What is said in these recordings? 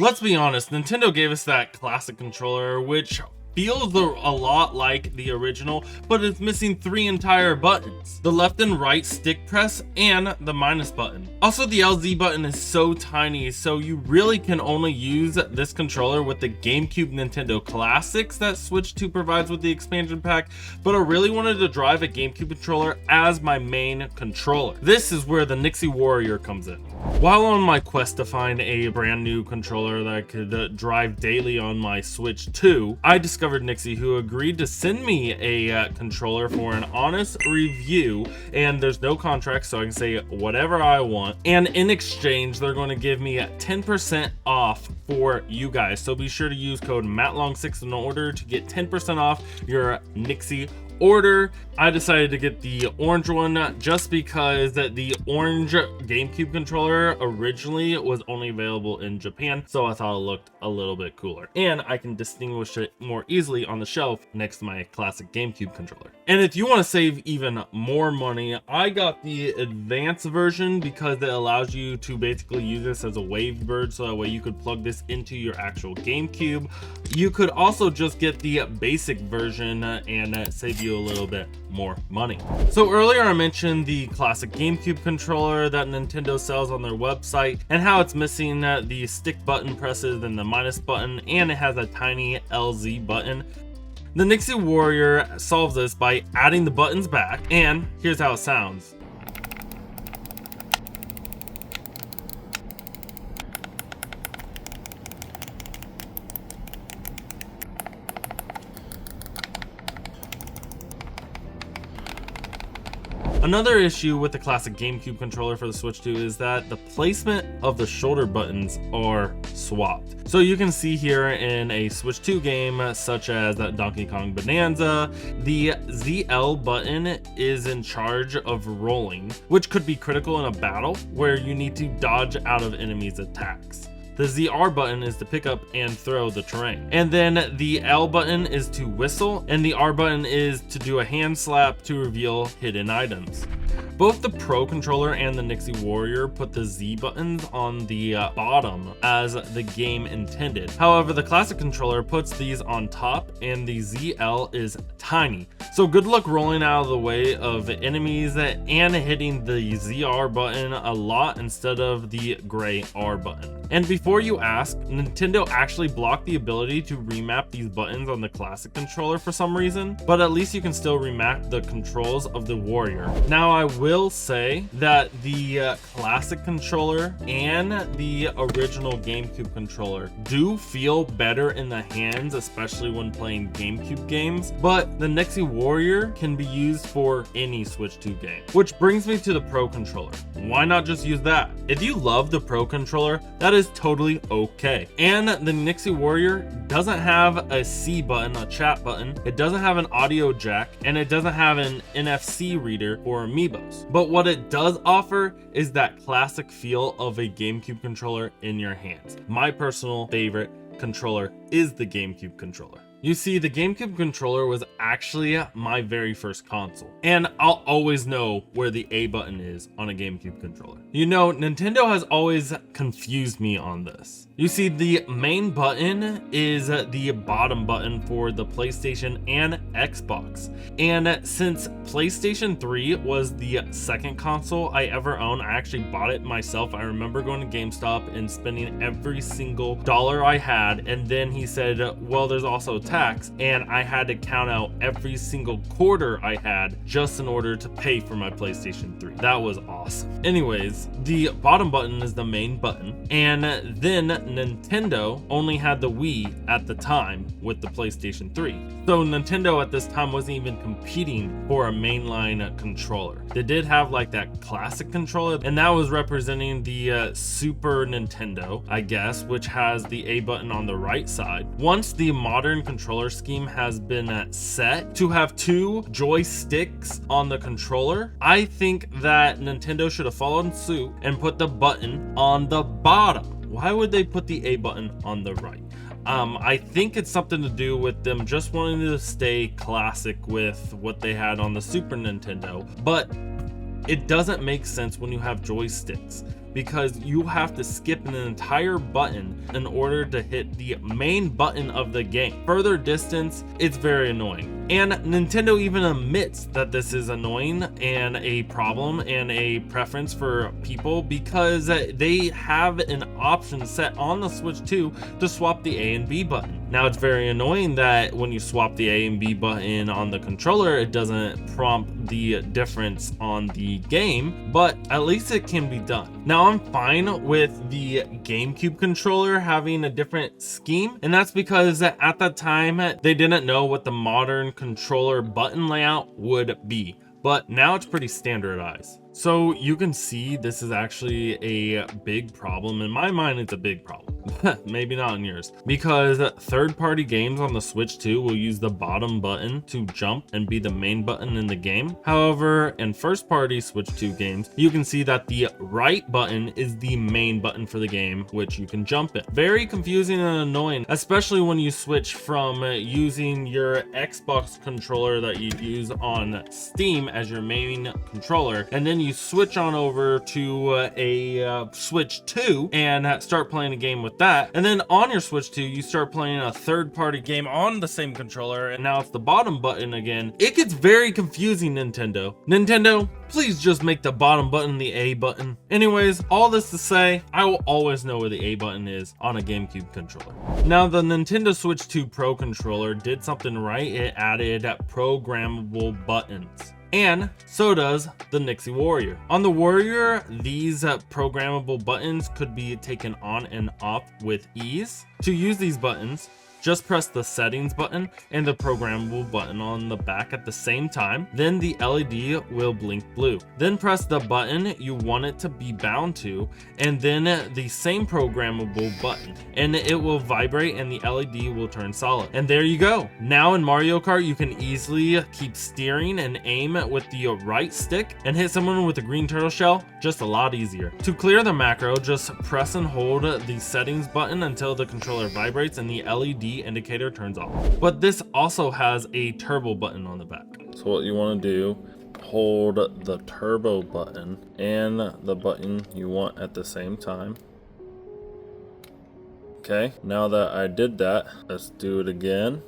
Let's be honest, Nintendo gave us that classic controller, which feels a lot like the original, but it's missing 3 entire buttons: the left and right stick press and the minus button. Also, the LZ button is so tiny, so you really can only use this controller with the GameCube Nintendo Classics that Switch 2 provides with the expansion pack, but I really wanted to drive a GameCube controller as my main controller. This is where the NYXI Warrior comes in. While on my quest to find a brand new controller that I could drive daily on my Switch 2, I discovered NYXI, who agreed to send me a controller for an honest review, and there's no contract, so I can say whatever I want. And in exchange, they're going to give me 10% off for you guys. So be sure to use code MattLong6 in order to get 10% off your NYXI order. I decided to get the orange one just because the orange GameCube controller originally was only available in Japan, so I thought it looked a little bit cooler, and I can distinguish it more easily on the shelf next to my classic GameCube controller. And if you want to save even more money, I got the advanced version because it allows you to basically use this as a wavebird, so that way you could plug this into your actual GameCube. You could also just get the basic version and save you a little bit more money. So earlier I mentioned the classic GameCube controller that Nintendo sells on their website and how it's missing the stick button presses and the minus button, and it has a tiny LZ button. The NYXI Warrior solves this by adding the buttons back, and here's how it sounds. Another issue with the classic GameCube controller for the Switch 2 is that the placement of the shoulder buttons are swapped. So you can see here in a Switch 2 game such as Donkey Kong Bonanza, the ZL button is in charge of rolling, which could be critical in a battle where you need to dodge out of enemies' attacks. The ZR button is to pick up and throw the terrain. And then the L button is to whistle, and the R button is to do a hand slap to reveal hidden items. Both the Pro controller and the NYXI Warrior put the Z buttons on the bottom as the game intended. However, the classic controller puts these on top, and the ZL is tiny. So good luck rolling out of the way of enemies and hitting the ZR button a lot instead of the gray R button. And before you ask, Nintendo actually blocked the ability to remap these buttons on the classic controller for some reason, but at least you can still remap the controls of the Warrior. Now, I will say that the classic controller and the original GameCube controller do feel better in the hands, especially when playing GameCube games, but the NYXI Warrior can be used for any Switch 2 game. Which brings me to the Pro controller. Why not just use that? If you love the Pro controller, that is totally okay. And the NYXI Warrior doesn't have a C button, a chat button, it doesn't have an audio jack, and it doesn't have an NFC reader for amiibos. But what it does offer is that classic feel of a GameCube controller in your hands. My personal favorite controller is the GameCube controller. You see, the GameCube controller was actually my very first console, and I'll always know where the A button is on a GameCube controller. You know, Nintendo has always confused me on this. You see, the main button is the bottom button for the PlayStation and Xbox, and since PlayStation 3 was the second console I ever owned, I actually bought it myself. I remember going to GameStop and spending every single dollar I had, and then he said, well, there's also tax, and I had to count out every single quarter I had just in order to pay for my PlayStation 3. That was awesome. Anyways, the bottom button is the main button, and then Nintendo only had the Wii at the time with the PlayStation 3. So Nintendo at this time wasn't even competing for a mainline controller. They did have like that classic controller, and that was representing the Super Nintendo, I guess, which has the A button on the right side. Once the modern controller scheme has been set to have 2 joysticks on the controller, I think that Nintendo should have followed suit and put the button on the bottom. Why would they put the A button on the right? I think it's something to do with them just wanting to stay classic with what they had on the Super Nintendo, but it doesn't make sense when you have joysticks. because you have to skip an entire button in order to hit the main button of the game. Further distance, it's very annoying. And Nintendo even admits that this is annoying and a problem and a preference for people, because they have an option set on the Switch 2 to swap the A and B button. Now, it's very annoying that when you swap the A and B button on the controller, it doesn't prompt the difference on the game, but at least it can be done. Now, I'm fine with the GameCube controller having a different scheme, and that's because at that time they didn't know what the modern controller button layout would be, but now it's pretty standardized. So you can see this is actually a big problem. In my mind, it's a big problem. Maybe not in yours, because third-party games on the Switch 2 will use the bottom button to jump and be the main button in the game. However, in first-party Switch 2 games, you can see that the right button is the main button for the game, which you can jump in. Very confusing and annoying, especially when you switch from using your Xbox controller that you use on Steam as your main controller, and then you switch on over to a Switch 2 and start playing a game with that, and then on your Switch 2 you start playing a third-party game on the same controller, and now it's the bottom button again. It gets very confusing. Nintendo, please just make the bottom button the A button. Anyways, all this to say, I will always know where the A button is on a GameCube controller. Now, the Nintendo Switch 2 Pro controller did something right. It added programmable buttons, and so does the NYXI Warrior. On the Warrior, these programmable buttons could be taken on and off with ease. To use these buttons, just press the settings button and the programmable button on the back at the same time. Then the LED will blink blue. Then press the button you want it to be bound to, and then the same programmable button, and it will vibrate and the LED will turn solid. And there you go. Now in Mario Kart, you can easily keep steering and aim with the right stick and hit someone with a green turtle shell just a lot easier. To clear the macro, just press and hold the settings button until the controller vibrates and the LED indicator turns off. But this also has a turbo button on the back. So what you want to do, hold the turbo button and the button you want at the same time. Okay, now that I did that, let's do it again.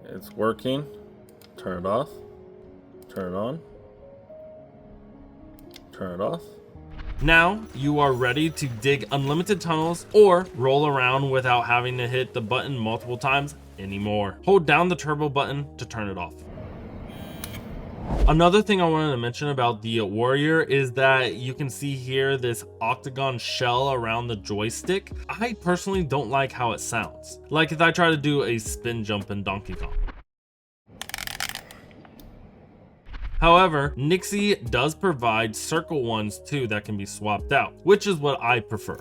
It's working. Turn it off, turn it on, turn it off. Now you are ready to dig unlimited tunnels or roll around without having to hit the button multiple times anymore. Hold down the turbo button to turn it off. Another thing I wanted to mention about the Warrior is that you can see here this octagon shell around the joystick. I personally don't like how it sounds. Like if I try to do a spin jump in Donkey Kong. However, NYXI does provide circle ones too that can be swapped out, which is what I prefer.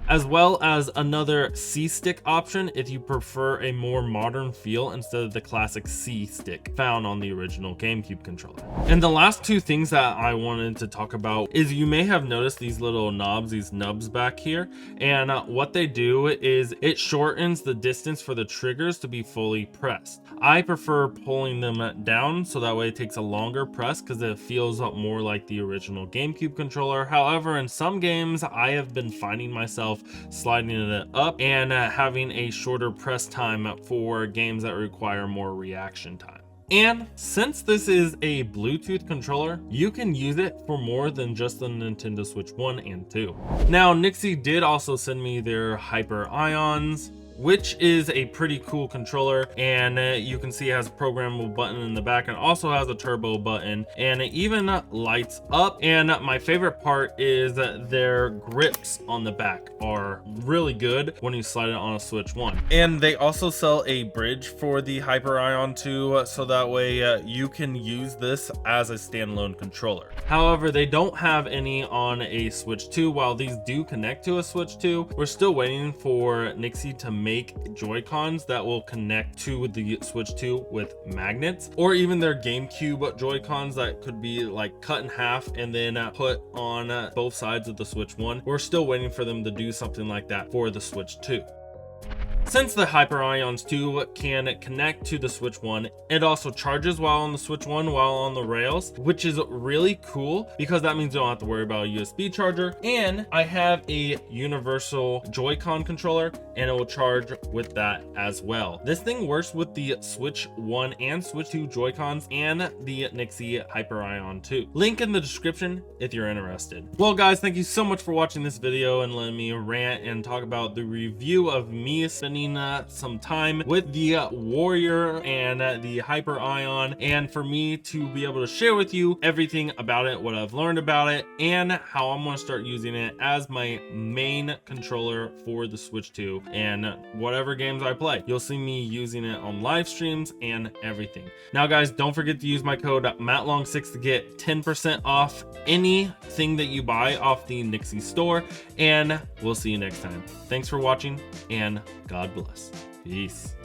As well as another C stick option if you prefer a more modern feel instead of the classic C stick found on the original GameCube controller. And the last two things that I wanted to talk about is you may have noticed these little knobs, these nubs back here, and what they do is it shortens the distance for the triggers to be fully pressed. I prefer pulling them down so that way it takes a longer press because it feels more like the original GameCube controller. However, in some games I have been finding myself sliding it up and having a shorter press time for games that require more reaction time. And since this is a Bluetooth controller, you can use it for more than just the Nintendo Switch 1 and 2. Now, NYXI did also send me their Hyper Ions, which is a pretty cool controller, and you can see it has a programmable button in the back and also has a turbo button, and it even lights up. And my favorite part is that their grips on the back are really good when you slide it on a Switch 1. And they also sell a bridge for the Hyper Ion 2, so that way you can use this as a standalone controller. However, they don't have any on a Switch 2. While these do connect to a Switch 2, we're still waiting for NYXI to make Joy-Cons that will connect to the Switch 2 with magnets, or even their GameCube Joy-Cons that could be like cut in half and then put on both sides of the Switch 1. We're still waiting for them to do something like that for the Switch 2. Since the Hyper Ions 2 can connect to the Switch 1, it also charges while on the Switch 1 while on the rails, which is really cool because that means you don't have to worry about a USB charger. And I have a universal Joy-Con controller and it will charge with that as well. This thing works with the Switch 1 and Switch 2 Joy-Cons and the NYXI Hyper Ion 2. Link in the description if you're interested. Well guys, thank you so much for watching this video and letting me rant and talk about the review of me spending some time with the Warrior and the Hyper Ion, and for me to be able to share with you everything about it, what I've learned about it, and how I'm going to start using it as my main controller for the Switch 2 and whatever games I play. You'll see me using it on live streams and everything. Now guys, don't forget to use my code MattLong6 to get 10% off anything that you buy off the NYXI store, and we'll see you next time. Thanks for watching and God bless. Peace.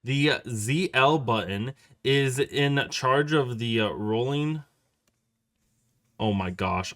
The ZL button is in charge of the rolling. Oh my gosh.